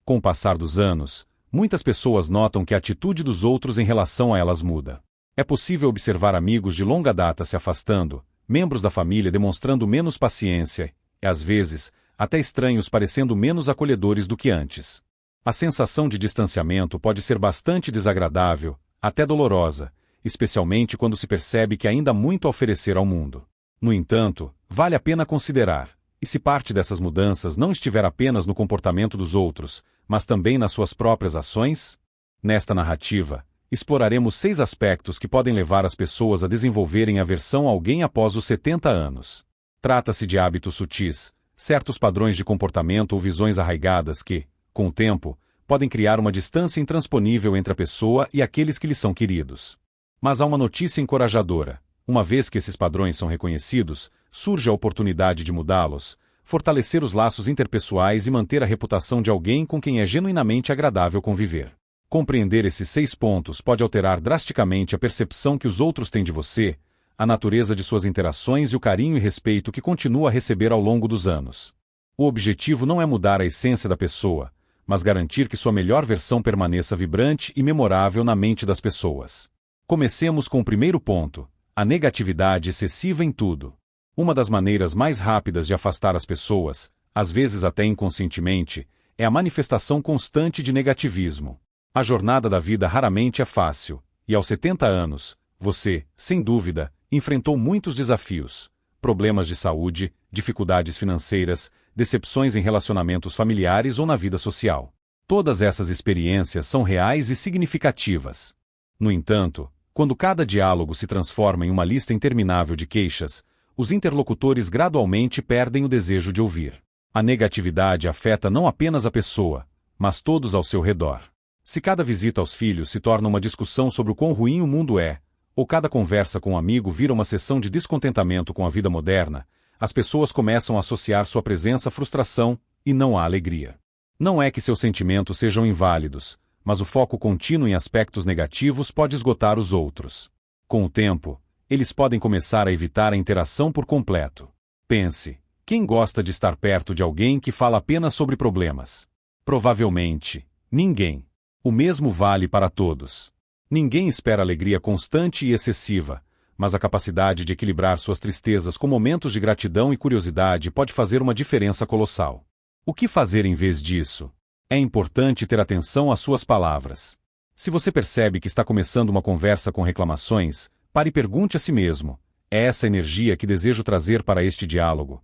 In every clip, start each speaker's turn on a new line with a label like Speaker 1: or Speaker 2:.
Speaker 1: Com o passar dos anos, muitas pessoas notam que a atitude dos outros em relação a elas muda. É possível observar amigos de longa data se afastando, membros da família demonstrando menos paciência, e às vezes, até estranhos parecendo menos acolhedores do que antes. A sensação de distanciamento pode ser bastante desagradável, até dolorosa, especialmente quando se percebe que ainda há muito a oferecer ao mundo. No entanto, vale a pena considerar, e se parte dessas mudanças não estiver apenas no comportamento dos outros, mas também nas suas próprias ações? Nesta narrativa, exploraremos 6 aspectos que podem levar as pessoas a desenvolverem aversão a alguém após os 70 anos. Trata-se de hábitos sutis, certos padrões de comportamento ou visões arraigadas que, com o tempo, podem criar uma distância intransponível entre a pessoa e aqueles que lhe são queridos. Mas há uma notícia encorajadora. Uma vez que esses padrões são reconhecidos, surge a oportunidade de mudá-los, fortalecer os laços interpessoais e manter a reputação de alguém com quem é genuinamente agradável conviver. Compreender esses 6 pontos pode alterar drasticamente a percepção que os outros têm de você, a natureza de suas interações e o carinho e respeito que continua a receber ao longo dos anos. O objetivo não é mudar a essência da pessoa, mas garantir que sua melhor versão permaneça vibrante e memorável na mente das pessoas. Comecemos com o primeiro ponto: a negatividade excessiva em tudo. Uma das maneiras mais rápidas de afastar as pessoas, às vezes até inconscientemente, é a manifestação constante de negativismo. A jornada da vida raramente é fácil, e aos 70 anos, você, sem dúvida, enfrentou muitos desafios: problemas de saúde, dificuldades financeiras, decepções em relacionamentos familiares ou na vida social. Todas essas experiências são reais e significativas. No entanto, quando cada diálogo se transforma em uma lista interminável de queixas, os interlocutores gradualmente perdem o desejo de ouvir. A negatividade afeta não apenas a pessoa, mas todos ao seu redor. Se cada visita aos filhos se torna uma discussão sobre o quão ruim o mundo é, ou cada conversa com um amigo vira uma sessão de descontentamento com a vida moderna, as pessoas começam a associar sua presença à frustração, e não à alegria. Não é que seus sentimentos sejam inválidos, mas o foco contínuo em aspectos negativos pode esgotar os outros. Com o tempo, eles podem começar a evitar a interação por completo. Pense, quem gosta de estar perto de alguém que fala apenas sobre problemas? Provavelmente, ninguém. O mesmo vale para todos. Ninguém espera alegria constante e excessiva, mas a capacidade de equilibrar suas tristezas com momentos de gratidão e curiosidade pode fazer uma diferença colossal. O que fazer em vez disso? É importante ter atenção às suas palavras. Se você percebe que está começando uma conversa com reclamações, pare e pergunte a si mesmo: é essa energia que desejo trazer para este diálogo?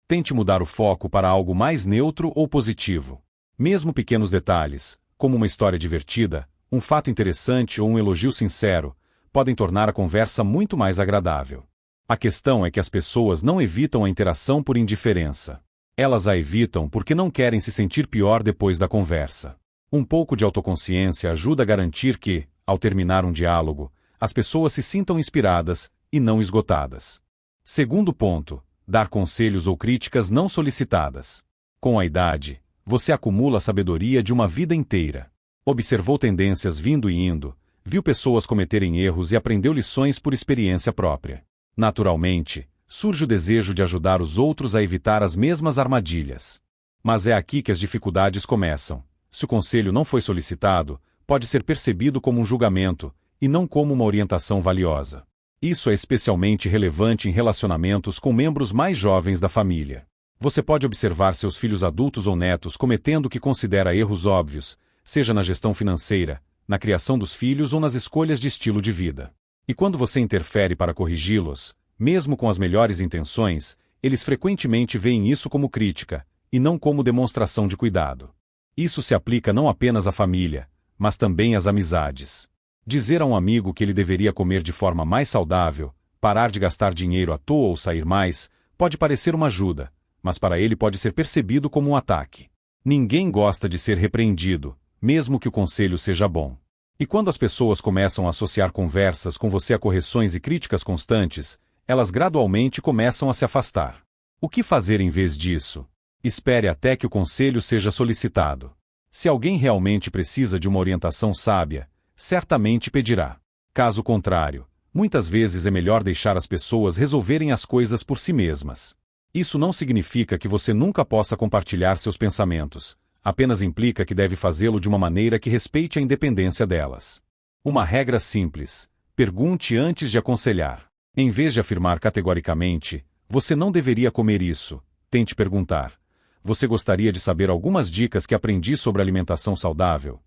Speaker 1: Tente mudar o foco para algo mais neutro ou positivo. Mesmo pequenos detalhes, como uma história divertida, um fato interessante ou um elogio sincero, podem tornar a conversa muito mais agradável. A questão é que as pessoas não evitam a interação por indiferença. Elas a evitam porque não querem se sentir pior depois da conversa. Um pouco de autoconsciência ajuda a garantir que, ao terminar um diálogo, as pessoas se sintam inspiradas e não esgotadas. Segundo ponto: dar conselhos ou críticas não solicitadas. Com a idade, você acumula a sabedoria de uma vida inteira. Observou tendências vindo e indo, viu pessoas cometerem erros e aprendeu lições por experiência própria. Naturalmente, surge o desejo de ajudar os outros a evitar as mesmas armadilhas. Mas é aqui que as dificuldades começam. Se o conselho não foi solicitado, pode ser percebido como um julgamento, e não como uma orientação valiosa. Isso é especialmente relevante em relacionamentos com membros mais jovens da família. Você pode observar seus filhos adultos ou netos cometendo o que considera erros óbvios, seja na gestão financeira, na criação dos filhos ou nas escolhas de estilo de vida. E quando você interfere para corrigi-los, mesmo com as melhores intenções, eles frequentemente veem isso como crítica, e não como demonstração de cuidado. Isso se aplica não apenas à família, mas também às amizades. Dizer a um amigo que ele deveria comer de forma mais saudável, parar de gastar dinheiro à toa ou sair mais, pode parecer uma ajuda, mas para ele pode ser percebido como um ataque. Ninguém gosta de ser repreendido, mesmo que o conselho seja bom. E quando as pessoas começam a associar conversas com você a correções e críticas constantes, elas gradualmente começam a se afastar. O que fazer em vez disso? Espere até que o conselho seja solicitado. Se alguém realmente precisa de uma orientação sábia, certamente pedirá. Caso contrário, muitas vezes é melhor deixar as pessoas resolverem as coisas por si mesmas. Isso não significa que você nunca possa compartilhar seus pensamentos. apenas implica que deve fazê-lo de uma maneira que respeite a independência delas. Uma regra simples: pergunte antes de aconselhar. Em vez de afirmar categoricamente, você não deveria comer isso, tente perguntar: você gostaria de saber algumas dicas que aprendi sobre alimentação saudável?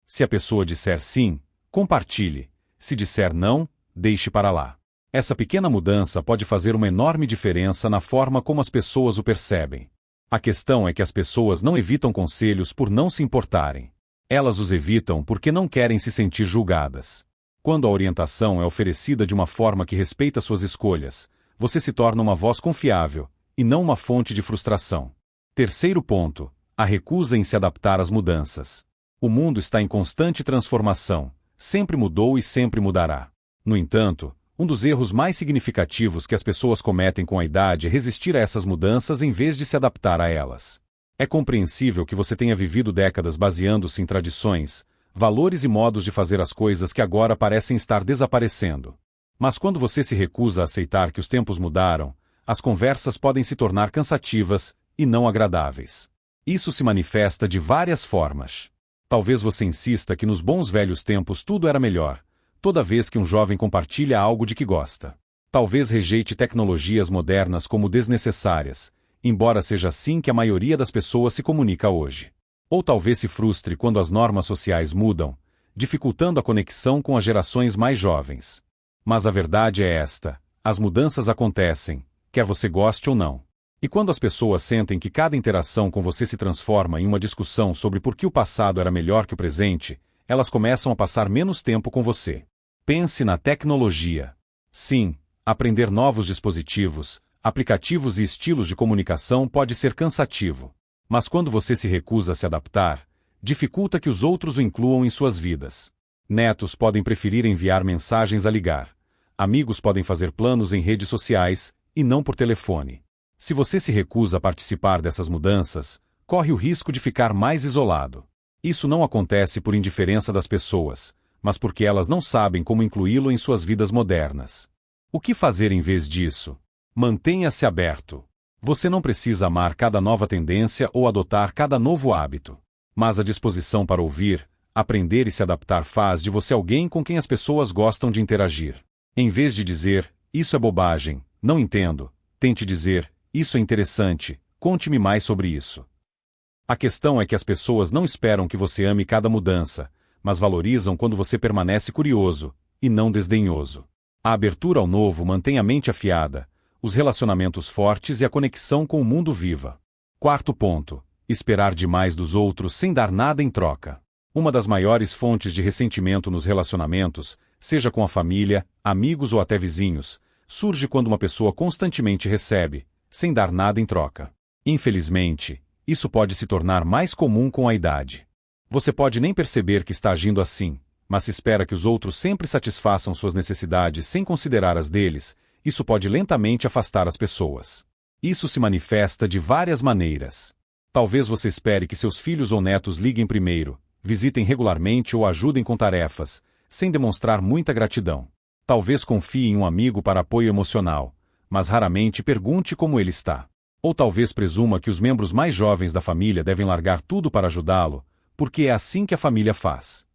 Speaker 1: Se a pessoa disser sim, compartilhe. Se disser não, deixe para lá. Essa pequena mudança pode fazer uma enorme diferença na forma como as pessoas o percebem. A questão é que as pessoas não evitam conselhos por não se importarem. Elas os evitam porque não querem se sentir julgadas. Quando a orientação é oferecida de uma forma que respeita suas escolhas, você se torna uma voz confiável, e não uma fonte de frustração. Terceiro ponto: a recusa em se adaptar às mudanças. O mundo está em constante transformação, sempre mudou e sempre mudará. No entanto, um dos erros mais significativos que as pessoas cometem com a idade é resistir a essas mudanças em vez de se adaptar a elas. É compreensível que você tenha vivido décadas baseando-se em tradições, valores e modos de fazer as coisas que agora parecem estar desaparecendo. Mas quando você se recusa a aceitar que os tempos mudaram, as conversas podem se tornar cansativas e não agradáveis. Isso se manifesta de várias formas. Talvez você insista que nos bons velhos tempos tudo era melhor, toda vez que um jovem compartilha algo de que gosta. Talvez rejeite tecnologias modernas como desnecessárias, embora seja assim que a maioria das pessoas se comunica hoje. Ou talvez se frustre quando as normas sociais mudam, dificultando a conexão com as gerações mais jovens. Mas a verdade é esta: as mudanças acontecem, quer você goste ou não. E quando as pessoas sentem que cada interação com você se transforma em uma discussão sobre por que o passado era melhor que o presente, elas começam a passar menos tempo com você. Pense na tecnologia. Sim, aprender novos dispositivos, aplicativos e estilos de comunicação pode ser cansativo. Mas quando você se recusa a se adaptar, dificulta que os outros o incluam em suas vidas. Netos podem preferir enviar mensagens a ligar. Amigos podem fazer planos em redes sociais, e não por telefone. Se você se recusa a participar dessas mudanças, corre o risco de ficar mais isolado. Isso não acontece por indiferença das pessoas, mas porque elas não sabem como incluí-lo em suas vidas modernas. O que fazer em vez disso? Mantenha-se aberto. Você não precisa amar cada nova tendência ou adotar cada novo hábito. Mas a disposição para ouvir, aprender e se adaptar faz de você alguém com quem as pessoas gostam de interagir. Em vez de dizer, isso é bobagem, não entendo, tente dizer, isso é interessante, conte-me mais sobre isso. A questão é que as pessoas não esperam que você ame cada mudança, mas valorizam quando você permanece curioso, e não desdenhoso. A abertura ao novo mantém a mente afiada, os relacionamentos fortes e a conexão com o mundo viva. Quarto ponto: esperar demais dos outros sem dar nada em troca. Uma das maiores fontes de ressentimento nos relacionamentos, seja com a família, amigos ou até vizinhos, surge quando uma pessoa constantemente recebe, sem dar nada em troca. Infelizmente, isso pode se tornar mais comum com a idade. Você pode nem perceber que está agindo assim, mas se espera que os outros sempre satisfaçam suas necessidades sem considerar as deles, isso pode lentamente afastar as pessoas. Isso se manifesta de várias maneiras. Talvez você espere que seus filhos ou netos liguem primeiro, visitem regularmente ou ajudem com tarefas, sem demonstrar muita gratidão. Talvez confie em um amigo para apoio emocional, mas raramente pergunte como ele está. Ou talvez presuma que os membros mais jovens da família devem largar tudo para ajudá-lo, porque é assim que a família faz.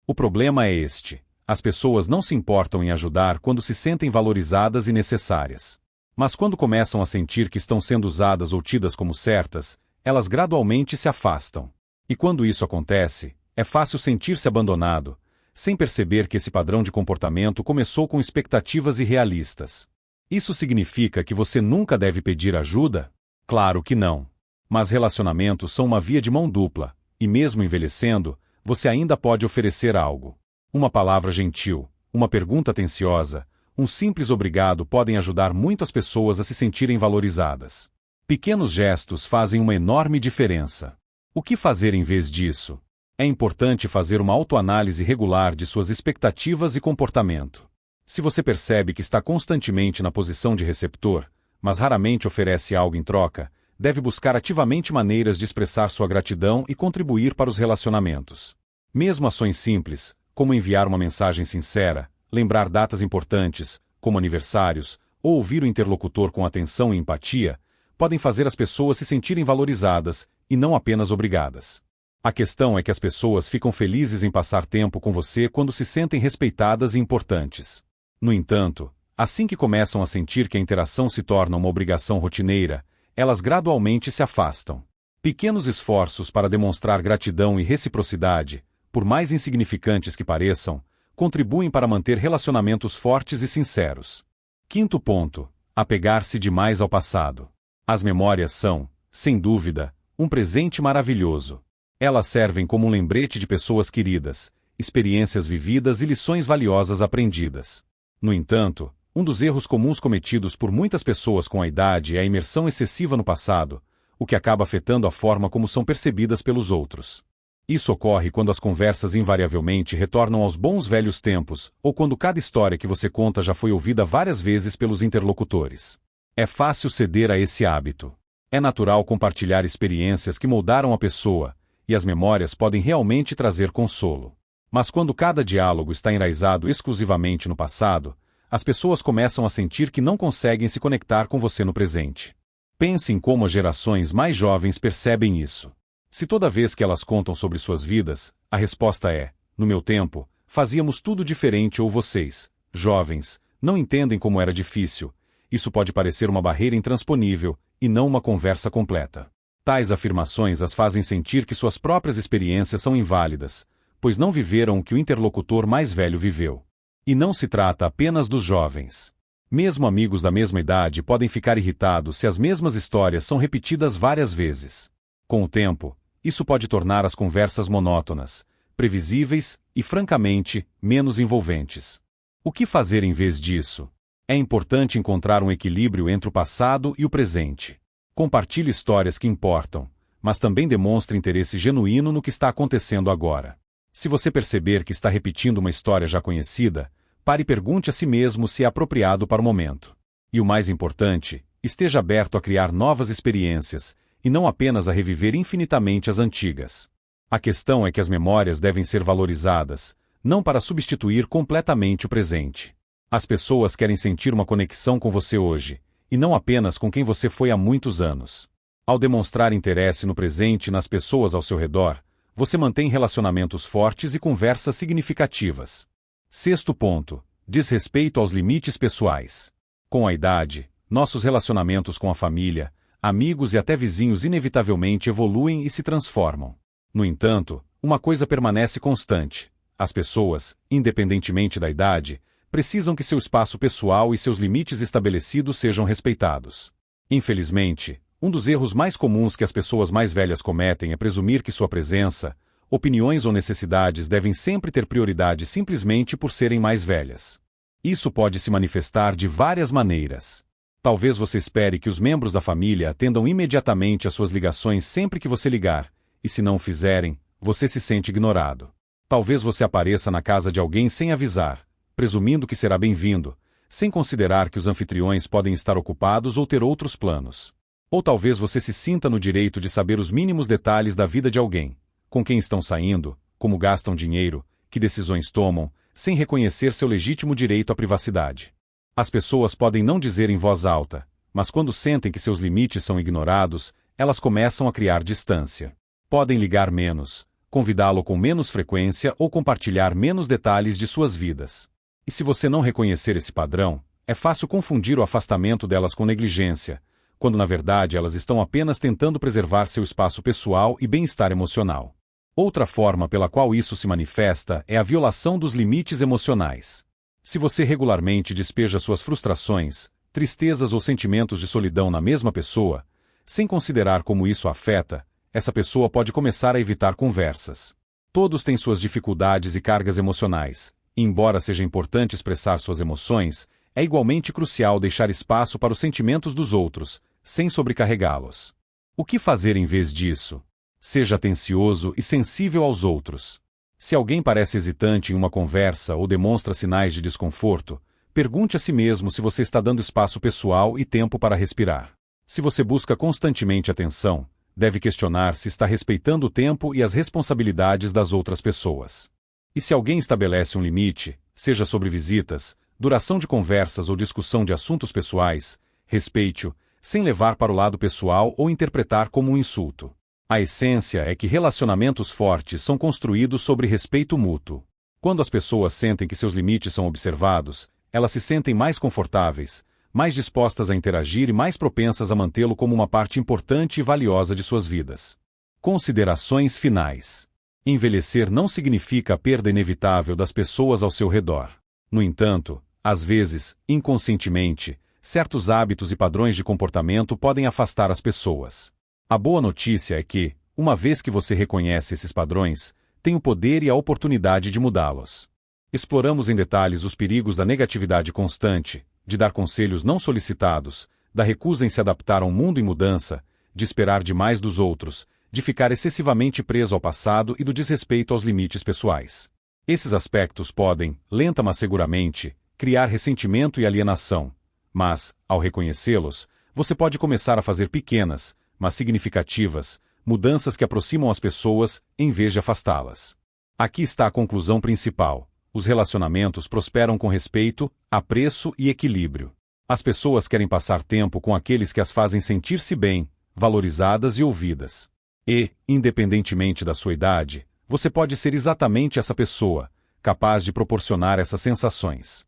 Speaker 1: O problema é este: as pessoas não se importam em ajudar quando se sentem valorizadas e necessárias. Mas quando começam a sentir que estão sendo usadas ou tidas como certas, elas gradualmente se afastam. E quando isso acontece, é fácil sentir-se abandonado, sem perceber que esse padrão de comportamento começou com expectativas irrealistas. Isso significa que você nunca deve pedir ajuda? Claro que não. Mas relacionamentos são uma via de mão dupla, e mesmo envelhecendo, você ainda pode oferecer algo. Uma palavra gentil, uma pergunta atenciosa, um simples obrigado podem ajudar muitas pessoas a se sentirem valorizadas. Pequenos gestos fazem uma enorme diferença. O que fazer em vez disso? É importante fazer uma autoanálise regular de suas expectativas e comportamento. Se você percebe que está constantemente na posição de receptor, mas raramente oferece algo em troca, deve buscar ativamente maneiras de expressar sua gratidão e contribuir para os relacionamentos. Mesmo ações simples, como enviar uma mensagem sincera, lembrar datas importantes, como aniversários, ou ouvir o interlocutor com atenção e empatia, podem fazer as pessoas se sentirem valorizadas e não apenas obrigadas. A questão é que as pessoas ficam felizes em passar tempo com você quando se sentem respeitadas e importantes. No entanto, assim que começam a sentir que a interação se torna uma obrigação rotineira, elas gradualmente se afastam. Pequenos esforços para demonstrar gratidão e reciprocidade, por mais insignificantes que pareçam, contribuem para manter relacionamentos fortes e sinceros. Quinto ponto: apegar-se demais ao passado. As memórias são, sem dúvida, um presente maravilhoso. Elas servem como um lembrete de pessoas queridas, experiências vividas e lições valiosas aprendidas. No entanto, um dos erros comuns cometidos por muitas pessoas com a idade é a imersão excessiva no passado, o que acaba afetando a forma como são percebidas pelos outros. Isso ocorre quando as conversas invariavelmente retornam aos bons velhos tempos, ou quando cada história que você conta já foi ouvida várias vezes pelos interlocutores. É fácil ceder a esse hábito. É natural compartilhar experiências que moldaram a pessoa, e as memórias podem realmente trazer consolo. Mas quando cada diálogo está enraizado exclusivamente no passado, as pessoas começam a sentir que não conseguem se conectar com você no presente. Pense em como as gerações mais jovens percebem isso. Se toda vez que elas contam sobre suas vidas, a resposta é: no meu tempo, fazíamos tudo diferente, ou vocês, jovens, não entendem como era difícil, isso pode parecer uma barreira intransponível, e não uma conversa completa. Tais afirmações as fazem sentir que suas próprias experiências são inválidas, pois não viveram o que o interlocutor mais velho viveu. E não se trata apenas dos jovens. Mesmo amigos da mesma idade podem ficar irritados se as mesmas histórias são repetidas várias vezes. Com o tempo, isso pode tornar as conversas monótonas, previsíveis e, francamente, menos envolventes. O que fazer em vez disso? É importante encontrar um equilíbrio entre o passado e o presente. Compartilhe histórias que importam, mas também demonstre interesse genuíno no que está acontecendo agora. Se você perceber que está repetindo uma história já conhecida, pare e pergunte a si mesmo se é apropriado para o momento. E o mais importante, esteja aberto a criar novas experiências, e não apenas a reviver infinitamente as antigas. A questão é que as memórias devem ser valorizadas, não para substituir completamente o presente. As pessoas querem sentir uma conexão com você hoje, e não apenas com quem você foi há muitos anos. Ao demonstrar interesse no presente e nas pessoas ao seu redor, você mantém relacionamentos fortes e conversas significativas. Sexto ponto: diz respeito aos limites pessoais. Com a idade, nossos relacionamentos com a família, amigos e até vizinhos inevitavelmente evoluem e se transformam. No entanto, uma coisa permanece constante: as pessoas, independentemente da idade, precisam que seu espaço pessoal e seus limites estabelecidos sejam respeitados. Infelizmente, um dos erros mais comuns que as pessoas mais velhas cometem é presumir que sua presença, opiniões ou necessidades devem sempre ter prioridade simplesmente por serem mais velhas. Isso pode se manifestar de várias maneiras. Talvez você espere que os membros da família atendam imediatamente às suas ligações sempre que você ligar, e se não o fizerem, você se sente ignorado. Talvez você apareça na casa de alguém sem avisar, presumindo que será bem-vindo, sem considerar que os anfitriões podem estar ocupados ou ter outros planos. Ou talvez você se sinta no direito de saber os mínimos detalhes da vida de alguém, com quem estão saindo, como gastam dinheiro, que decisões tomam, sem reconhecer seu legítimo direito à privacidade. As pessoas podem não dizer em voz alta, mas quando sentem que seus limites são ignorados, elas começam a criar distância. Podem ligar menos, convidá-lo com menos frequência ou compartilhar menos detalhes de suas vidas. E se você não reconhecer esse padrão, é fácil confundir o afastamento delas com negligência, quando na verdade elas estão apenas tentando preservar seu espaço pessoal e bem-estar emocional. Outra forma pela qual isso se manifesta é a violação dos limites emocionais. Se você regularmente despeja suas frustrações, tristezas ou sentimentos de solidão na mesma pessoa, sem considerar como isso a afeta, essa pessoa pode começar a evitar conversas. Todos têm suas dificuldades e cargas emocionais. E embora seja importante expressar suas emoções, é igualmente crucial deixar espaço para os sentimentos dos outros, sem sobrecarregá-los. O que fazer em vez disso? Seja atencioso e sensível aos outros. Se alguém parece hesitante em uma conversa ou demonstra sinais de desconforto, pergunte a si mesmo se você está dando espaço pessoal e tempo para respirar. Se você busca constantemente atenção, deve questionar se está respeitando o tempo e as responsabilidades das outras pessoas. E se alguém estabelece um limite, seja sobre visitas, duração de conversas ou discussão de assuntos pessoais, respeite-o, sem levar para o lado pessoal ou interpretar como um insulto. A essência é que relacionamentos fortes são construídos sobre respeito mútuo. Quando as pessoas sentem que seus limites são observados, elas se sentem mais confortáveis, mais dispostas a interagir e mais propensas a mantê-lo como uma parte importante e valiosa de suas vidas. Considerações finais. Envelhecer não significa a perda inevitável das pessoas ao seu redor. No entanto, às vezes, inconscientemente, certos hábitos e padrões de comportamento podem afastar as pessoas. A boa notícia é que, uma vez que você reconhece esses padrões, tem o poder e a oportunidade de mudá-los. Exploramos em detalhes os perigos da negatividade constante, de dar conselhos não solicitados, da recusa em se adaptar a um mundo em mudança, de esperar demais dos outros, de ficar excessivamente preso ao passado e do desrespeito aos limites pessoais. Esses aspectos podem, lenta mas seguramente, criar ressentimento e alienação, mas, ao reconhecê-los, você pode começar a fazer pequenas, mas significativas, mudanças que aproximam as pessoas, em vez de afastá-las. Aqui está a conclusão principal. Os relacionamentos prosperam com respeito, apreço e equilíbrio. As pessoas querem passar tempo com aqueles que as fazem sentir-se bem, valorizadas e ouvidas. E, independentemente da sua idade, você pode ser exatamente essa pessoa, capaz de proporcionar essas sensações.